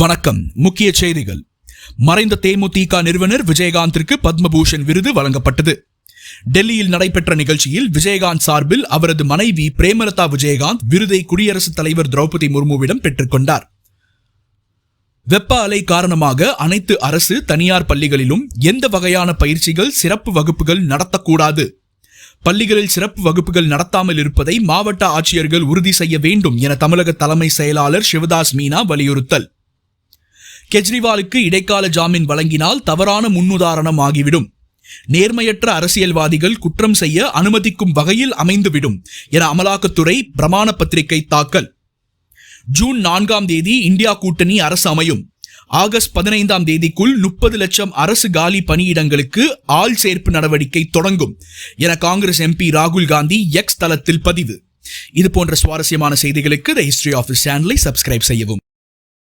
வணக்கம். முக்கிய செய்திகள். மறைந்த தேமுதிக நிறுவனர் விஜயகாந்திற்கு பத்மபூஷன் விருது வழங்கப்பட்டது. டெல்லியில் நடைபெற்ற நிகழ்ச்சியில் விஜயகாந்த் சார்பில் அவரது மனைவி பிரேமலதா விஜயகாந்த் விருதை குடியரசுத் தலைவர் திரௌபதி முர்முவிடம் பெற்றுக்கொண்டார். வெப்ப அலை காரணமாக அனைத்து அரசு தனியார் பள்ளிகளிலும் எந்த வகையான பயிற்சிகள் சிறப்பு வகுப்புகள் நடத்தக்கூடாது. பள்ளிகளில் சிறப்பு வகுப்புகள் நடத்தாமல் இருப்பதை மாவட்ட ஆட்சியர்கள் உறுதி செய்ய வேண்டும் என தமிழக தலைமை செயலாளர் சிவதாஸ் மீனா வலியுறுத்தல். கெஜ்ரிவாலுக்கு இடைக்கால ஜாமீன் வழங்கினால் தவறான முன்னுதாரணம் ஆகிவிடும். நேர்மையற்ற அரசியல்வாதிகள் குற்றம் செய்ய அனுமதிக்கும் வகையில் அமைந்துவிடும் என அமலாக்கத்துறை பிரமாண பத்திரிகை தாக்கல். ஜூன் 4ஆம் தேதி இந்தியா கூட்டணி அரசு அமையும். ஆகஸ்ட் 15ஆம் தேதிக்குள் 30 லட்சம் அரசு காலி பணியிடங்களுக்கு ஆள் சேர்ப்பு நடவடிக்கை தொடங்கும் என காங்கிரஸ் எம்பி ராகுல் காந்தி எக்ஸ் தளத்தில் பதிவு. இது போன்ற சுவாரஸ்யமான செய்திகளுக்கு தி ஹிஸ்டரி ஆஃப் திஸ் சேனலை சப்ஸ்கிரைப் செய்யவும்.